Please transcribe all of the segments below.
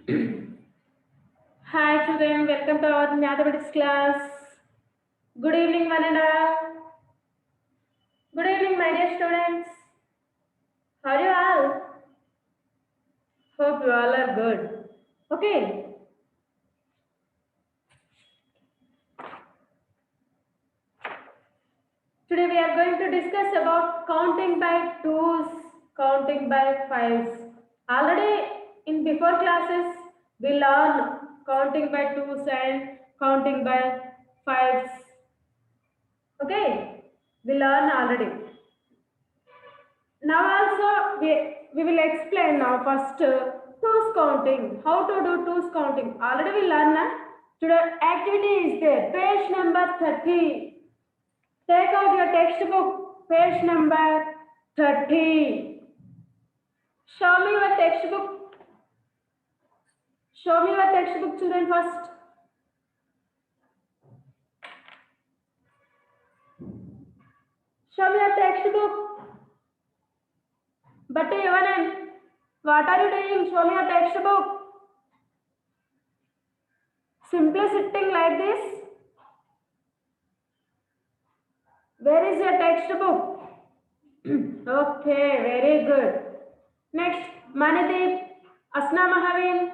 Hi children, welcome to our mathematics class. Good evening, one and all. Good evening, my dear students. How are you all? Hope you all are good. Okay. Today we are going to discuss about counting by twos, counting by fives. Already in before classes we learned counting by twos and counting by fives. Okay, we learned already. Now also we will explain now first twos counting. How to do twos counting. Already we learn na? Today activity is there. Page number 30. Take out your textbook. Page number 30. Show me your textbook. Show me your textbook, children, first. Show me your textbook. But even what are you doing? Show me your textbook. Simply sitting like this. Where is your textbook? Okay, very good. Next, Manideep, Asna Mahavin.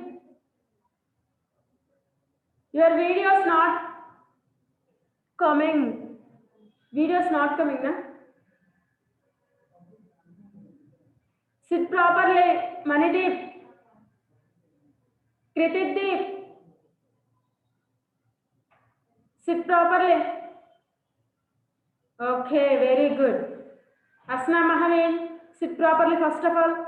Your video is not coming. Video is not coming, na? Sit properly, Manideep. Krititdeep. Sit properly. Okay, very good. Asna Mahavin, sit properly first of all.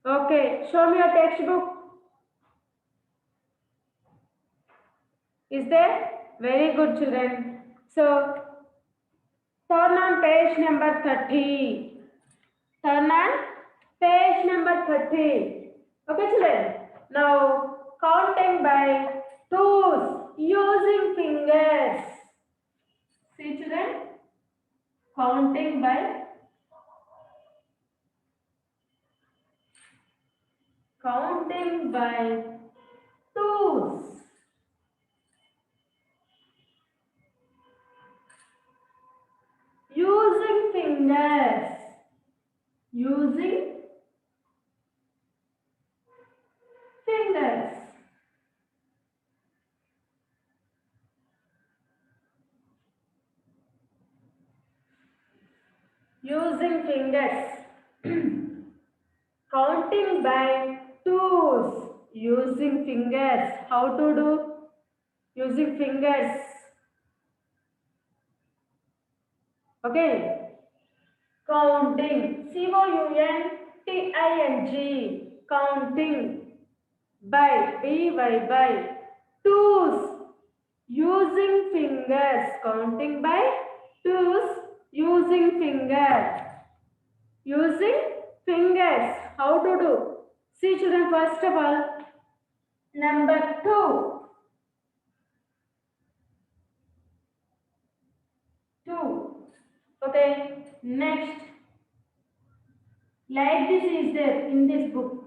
Okay, show me your textbook. Is there? Very good, children. So, turn on page number 30. Turn on page number 30. Okay, children. Now, counting by twos using fingers. See, children. Counting by twos. Using fingers. Using fingers. Using fingers. Counting by twos. Using fingers. How to do? Using fingers. Okay. Counting. Counting. Counting. By. Twos. Using fingers. Counting by twos. Using fingers. Using fingers. How to do? See, children, first of all, number 2. 2. Okay. Next. Like this is there in this book.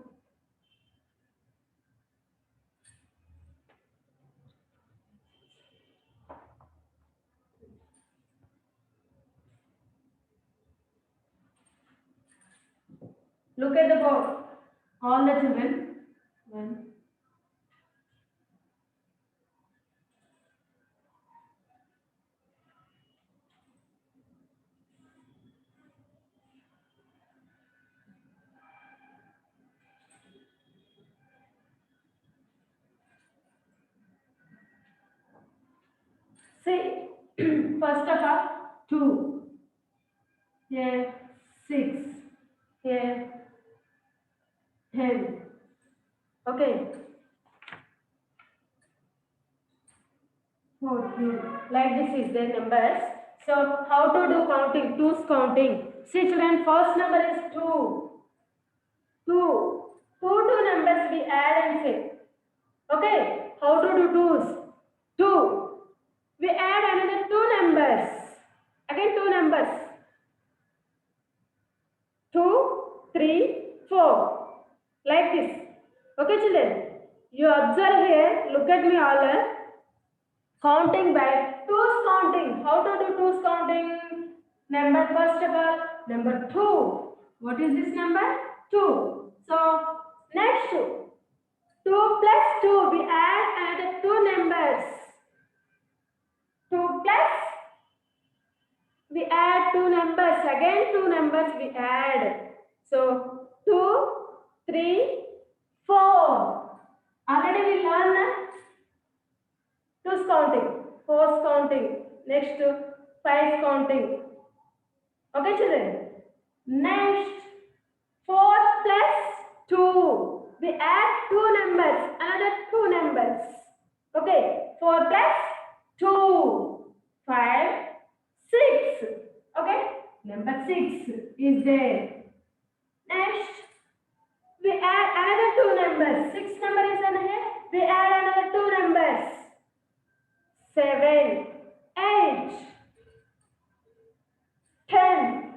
Look at the board. All the children. 1, 6. First of all, 2. Here, 6. Here, 10. Okay. 14. Like this is the numbers. So, how to do counting? Twos counting. See, children, first number is 2. 2. Two numbers we add and say. Okay. How to do twos? 2. We add another 2 numbers. Again 2 numbers. 2, 3, 4. like this. Okay, children. You observe here. Look at me all. Counting by twos counting. How to do twos counting? Number first of all, number two. What is this number? Two. So next two. 2 plus 2. We add another two numbers. 2 plus we add two numbers. Again two numbers we add. So 2, 3, 4. Already we learned twos counting, fours counting, next fives counting. Okay, children. Next, 4 plus 2. We add two numbers, another two numbers. Okay, 4 plus 2, 5, 6. Okay, number 6 is there. Next, we add another two numbers. 6 number is on here. We add another two numbers. 7, 8, 10.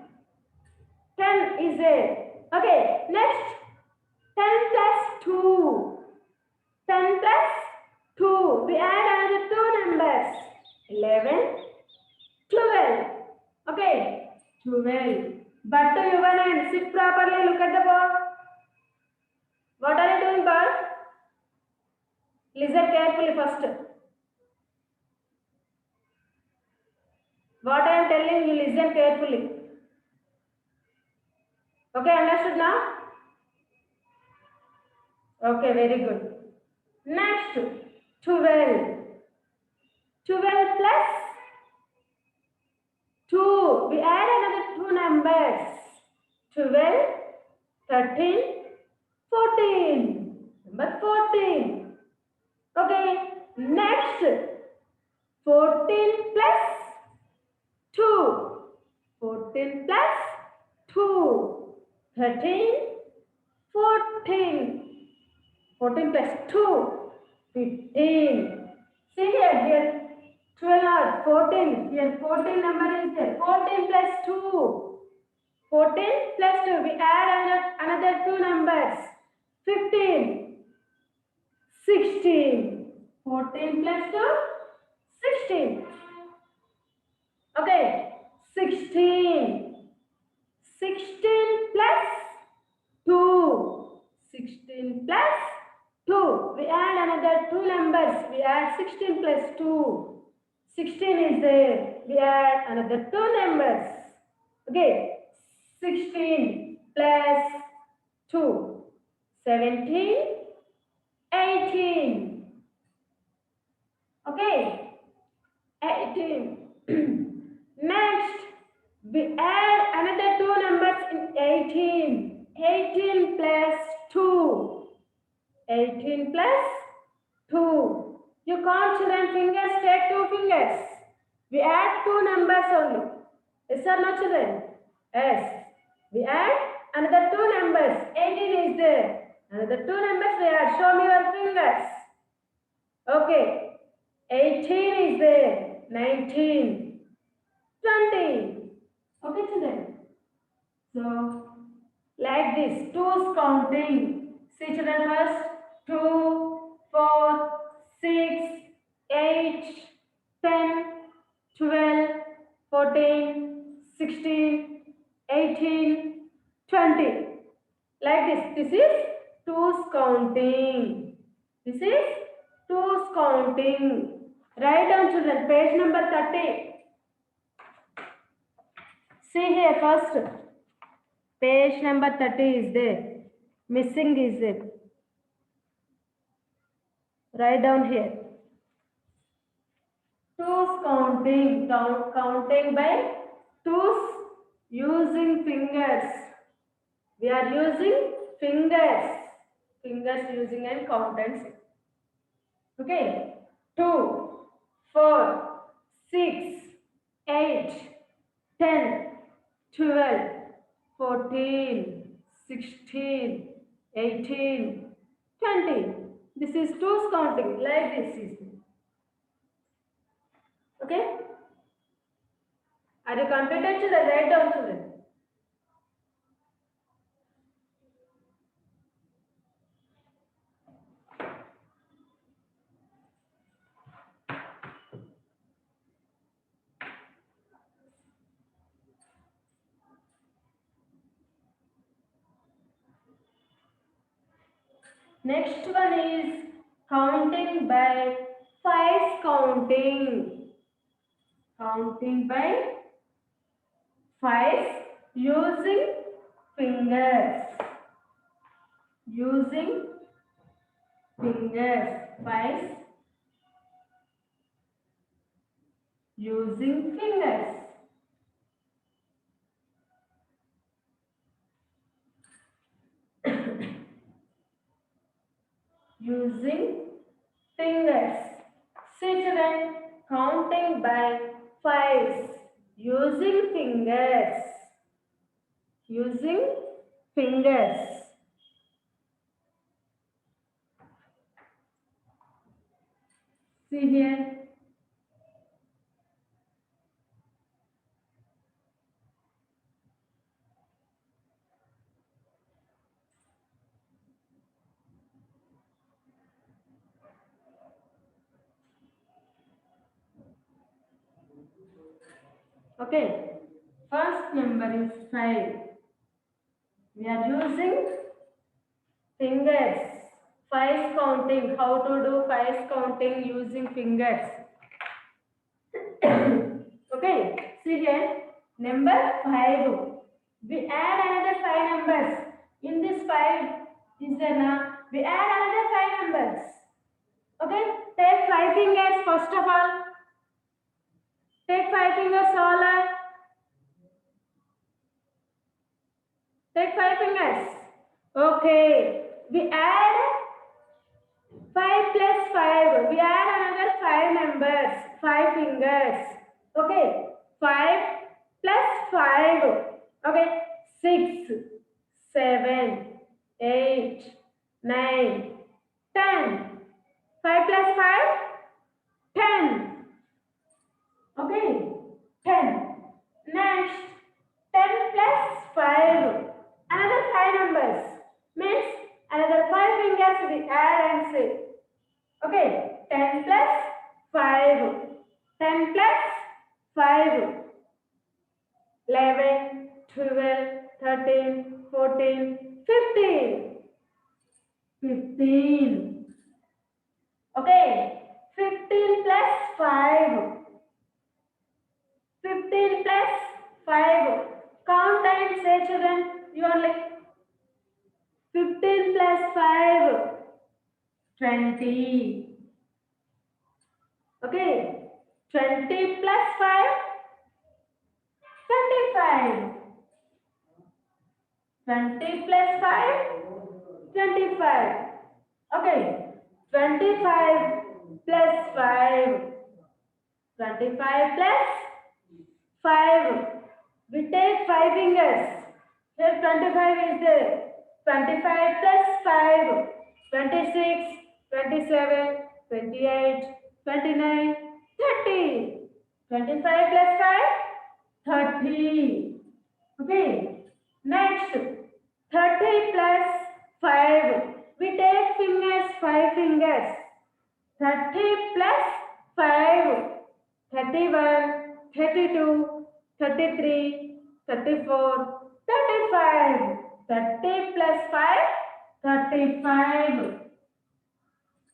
10 is there. Okay, next 10 plus 2. 10 plus 2. We add another two numbers. 11, 12. Okay, 12. But to Yuvan, sit properly. Look at the board. What are you doing, boy? Listen carefully first. What I am telling you, listen carefully. Okay, understood now? Okay, very good. Next, 12. 12 plus 2. We add another two numbers. 12, 13, 14. Number 14. Okay, next, 14 plus 2. 14 plus 2. 13, 14. 14 plus 2, 15. See here 12 or 14. Here 14 number is there. 14 plus 2. 14 plus 2. We add another two numbers. 15, 16. 14 plus 2, 16. Okay, 16. 16 plus 2. 16 plus 2. We add another two numbers. We add 16 plus 2. 16 is there. We add another two numbers. Okay. 16 plus 2. 17. 18. Okay. 18. Next, we add another two numbers in 18. 18 plus 2. 18 plus 2. You can't children fingers, take two fingers. We add two numbers only. Yes or no, children? Yes. We add another two numbers. 18 is there. Another two numbers we add. Show me your fingers. Okay. 18 is there. 19. 20. Okay, children. So, like this, twos counting. See children first. 2, 4, 6, 8, 10, 12, 14, 16, 18, 20. Like this. This is twos counting. This is twos counting. Write down children. Page number 30. See here first. Page number 30 is there. Missing is it. Write down here. Twos counting. Counting by twos using fingers. We are using fingers. Fingers using and count and say. Okay. 2, 4, 6, 8, 10, 12, 14, 16, 18, 20. This is twos counting. Like this is. Okay. Are you completed to the write down children? Next one is counting by fives counting. Counting by fives using fingers. Using fingers. Fives using fingers. Using fingers. See children, counting by fives using fingers. Using fingers. See here. Okay. First number is 5. We are using fingers. Fives counting. How to do fives counting using fingers? Okay. See here. Number 5. We add another 5 numbers. In this 5 is there we add another 5 numbers. Okay. Take 5 fingers first of all. Take 5 fingers all. Take 5 fingers. Okay. We add 5 plus 5. We add another 5 numbers. 5 fingers. Okay. 5 plus 5. Okay. 6, 7, 8, 9, 10. 5 plus 5? 10. Okay. 10. Next. 10 plus 5. Another 5 numbers. Means another 5 fingers we add and say. Okay. 10 plus 5. 10 plus 5. 11, 12, 13, 14, 15. 15. Okay. 15 plus 5. 15 plus 5. Count and say children. You are like 15 plus 5. 20. Okay. 20 plus 5. 25. 20 plus 5. 25. Okay. 25 plus 5. 25 plus 5. We take 5 fingers. Here 25 is there. 25 plus 5. 26, 27, 28, 29, 30. 25 plus 5. 30. Okay. Next. 30 plus 5. We take fingers, 5 fingers. 30 plus 5. 31, 32, 33, 34, 35. 30 plus 5, 35.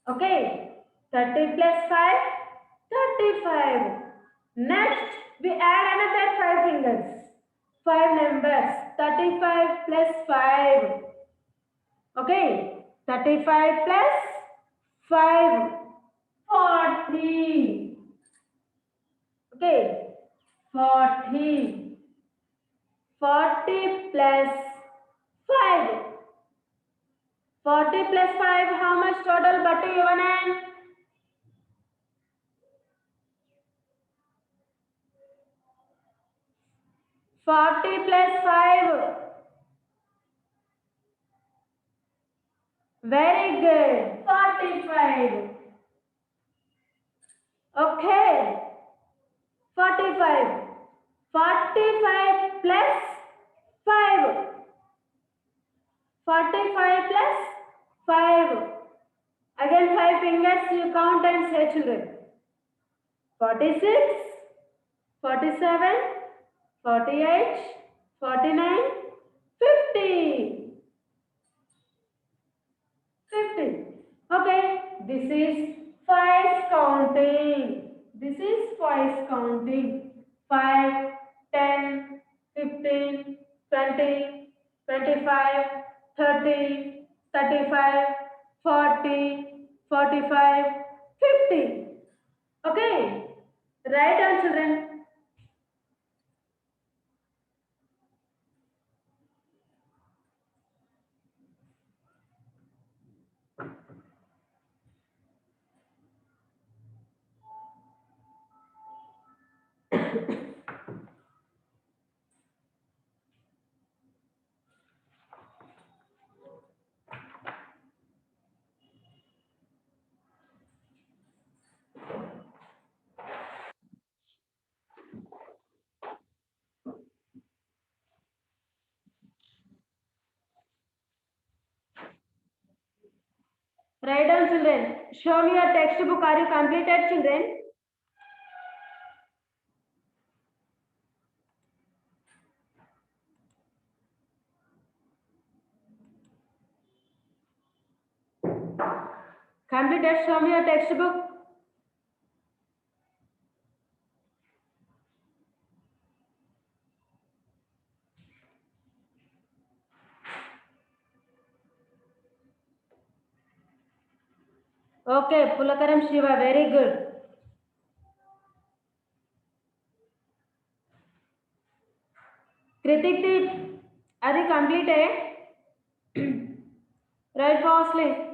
Okay. 30 plus 5, 35. Next, we add another 5 fingers. 5 numbers. 35 plus 5. Okay. 35 plus 5. 40. Okay. 40. 40 plus 5. 40 plus 5. How much total, Batu Yohanan? 40 plus 5. Very good. 45. Okay. 45. 45 plus 5. 45 plus 5. Again 5 fingers you count and say children. 46, 47, 48, 49, 50. 50. This is twice counting. This is twice counting. 5, 10, 15, 20, 25, 30, 35, 40, 45, 50. Okay. Write down, children. Write down, children. Show me your textbook. Are you completed, children? Completed. Show me your textbook. Okay, Pulakaram Shiva, very good. Kritik, are you completed? Write fastly.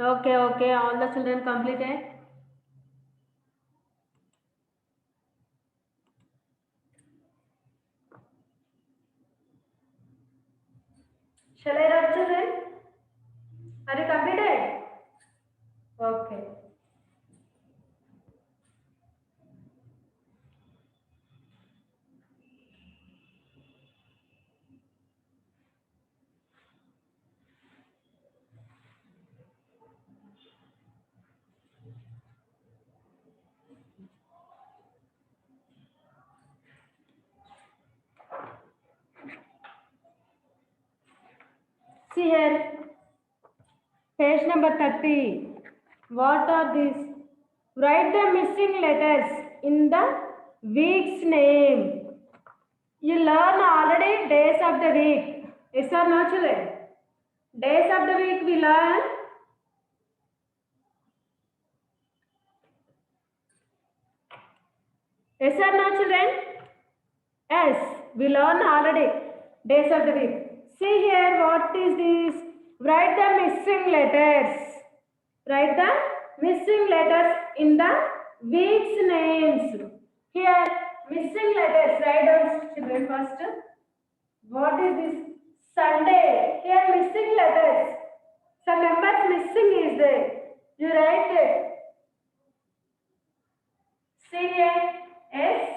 Okay, okay, all the children completed. Shall I write, children? Are you completed? Okay. See here, page number 30. What are these? Write the missing letters in the week's name. You learn already days of the week. Yes or no, children? Days of the week we learn. Yes or no, children? Yes, we learn already days of the week. See here, what is this? Write the missing letters. Write the missing letters in the week's names. Here, missing letters. Write down, children, first. What is this? Sunday. Here, missing letters. Some members missing is there. You write it. C-A-S.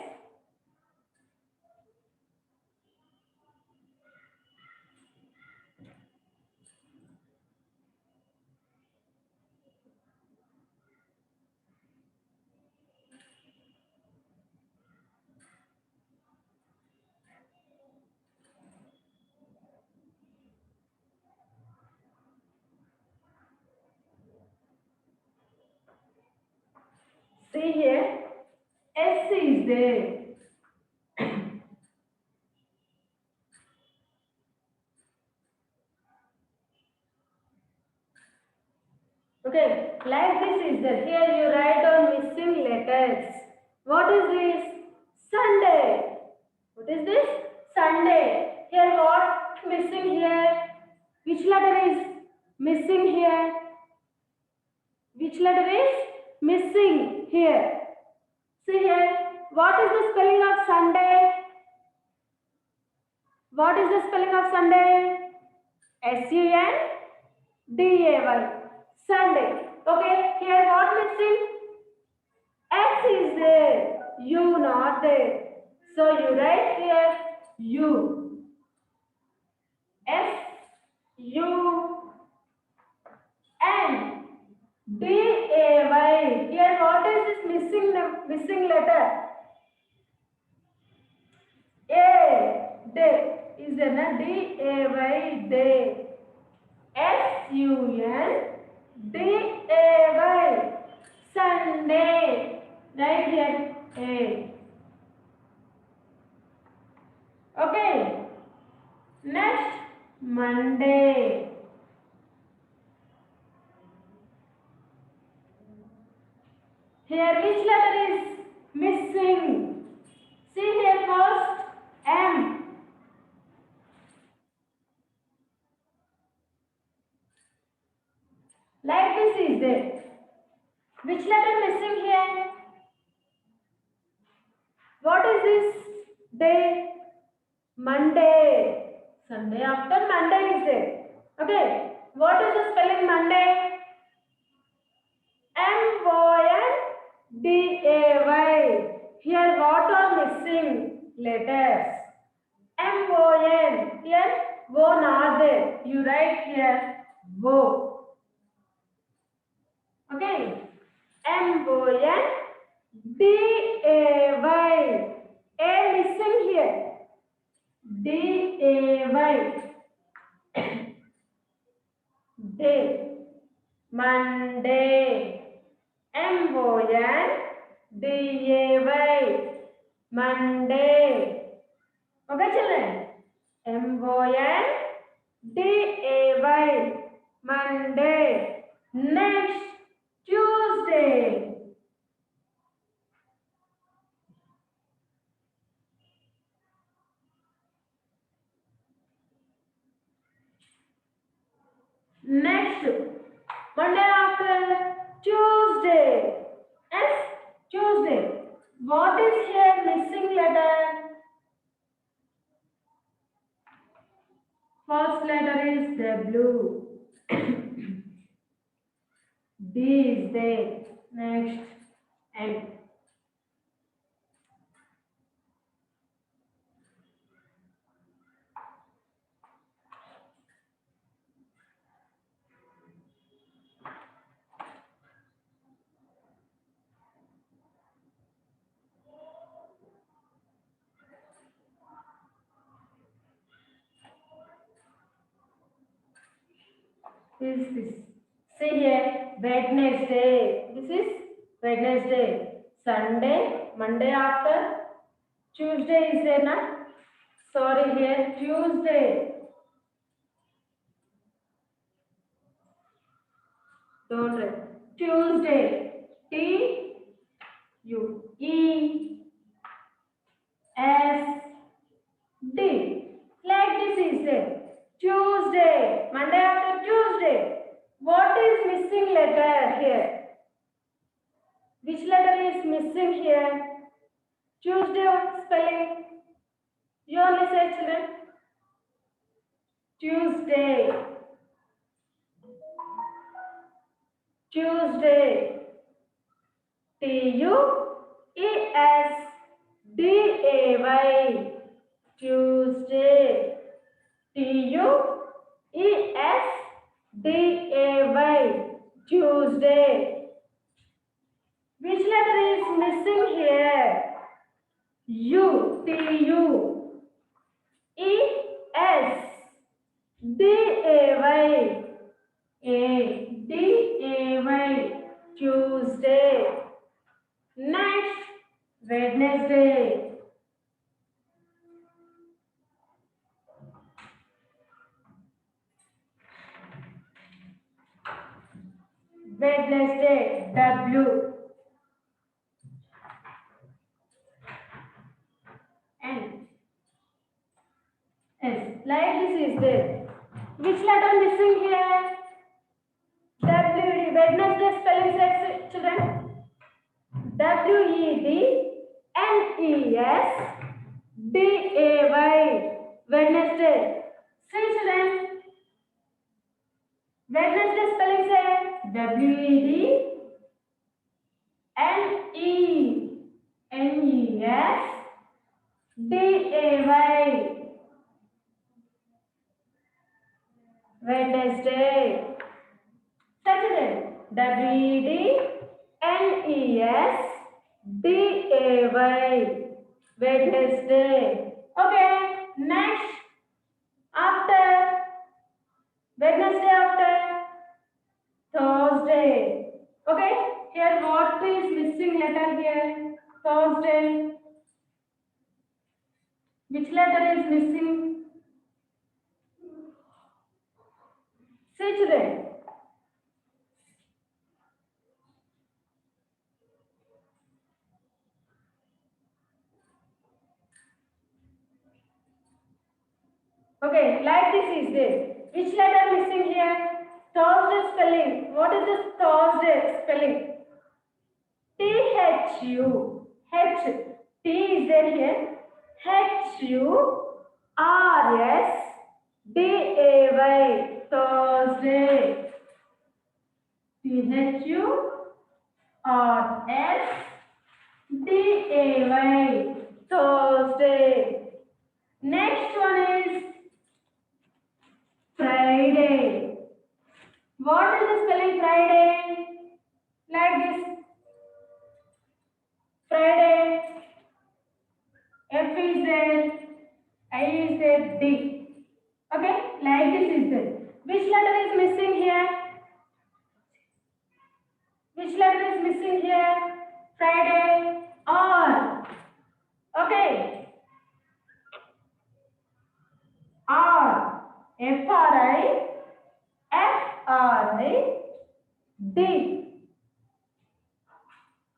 See here, S is there. Okay, like this is there. Here you write down missing letters. What is this? Sunday. What is this? Sunday. Here what missing here? Which letter is missing here? Which letter is missing here? See here. What is the spelling of Sunday? What is the spelling of Sunday? S-U-N-D-A-Y. D-A-Y. Sunday. Okay, here what missing? X is there. U not there. So you write here U. S U N D A Y. Here what is this missing letter? A. Day. Is there na D A Y day? S U N D A Y. Sunday. Right here A. Okay. Next Monday. Here which letter is missing? See here first M. Like this is there. Which letter missing here? What is this day? Monday. Sunday after Monday is there. Okay. What is the spelling Monday? Monday. Here what are missing letters? MON. Here wo not there. You write here wo. Okay. MONDAY. A missing here. DAY. Day. Monday. MONDAY. Monday. Okay, children. MONDAY. Monday. Next, Tuesday. Next, Monday after Tuesday. Yes, Tuesday. What is here missing letter? First letter is W. D is there. Next, N. Is this? See here, Wednesday. This is Wednesday. Sunday, Monday after. Tuesday is there na? Sorry here, Tuesday. Don't write. Tuesday. T U E S D. Like this is there. Tuesday. Monday after Tuesday. What is missing letter here? Which letter is missing here? Tuesday spelling. You only say children. Tuesday. Tuesday. Tuesday. Tuesday. Tuesday. Tuesday. Which letter is missing here? U. Tuesday. Tuesday. Next, Wednesday. Wednesday. W. N. S. Like this is there. Which letter missing here? W. Wednesday spelling check, children. Wednesday. Wednesday. See children. Wednesday spelling say WEDNESDAY. Wednesday. Saturday. WEDNESDAY. Wednesday. Okay. Next. After Wednesday, after Thursday. Okay. Here what is missing letter here? Thursday. Which letter is missing? See children. Okay, like this is there. Which letter missing here? Thursday spelling. What is this Thursday spelling? THU. H. T is there here. HURSDAY. Thursday. THURSDAY. Thursday. Next one is Friday. What is the spelling Friday? Like this. Friday. F is there. I is there. D. Okay. Like this is there. Which letter is missing here? Which letter is missing here? Friday. R. Okay. R. FRID.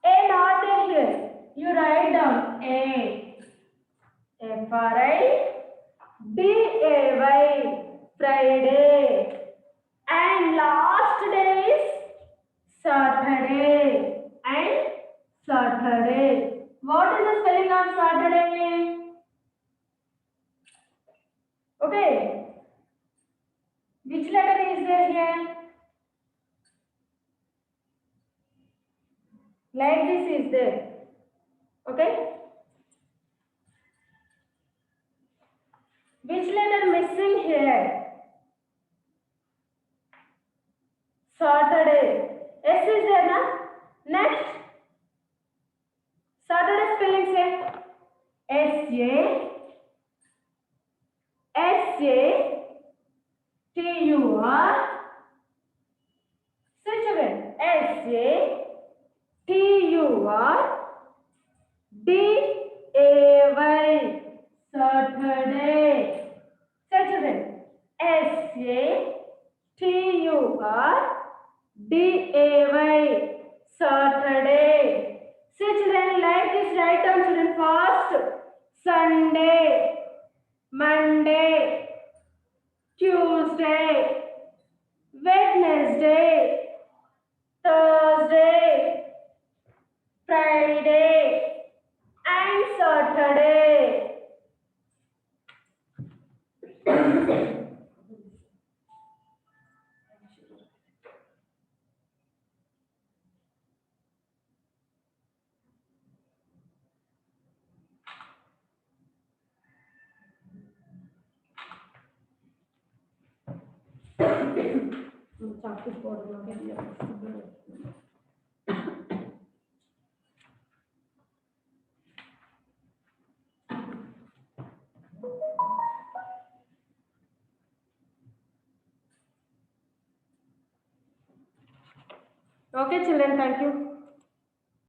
A not there here. You write down A. FRIDAY. Friday. And last day is Saturday. And Saturday. What is the spelling of Saturday? Okay. Which letter is there here? Like this is there. Okay. Which letter missing here? Saturday. S is there na? Next. Saturday spelling say SATUR. Say children. SATURDAY. Saturday. Say children. SATURDAY. Saturday. Say children, like this, write down children first. Sunday, Monday, Tuesday, Wednesday, Thursday, Friday, and Saturday. Okay, children, thank you.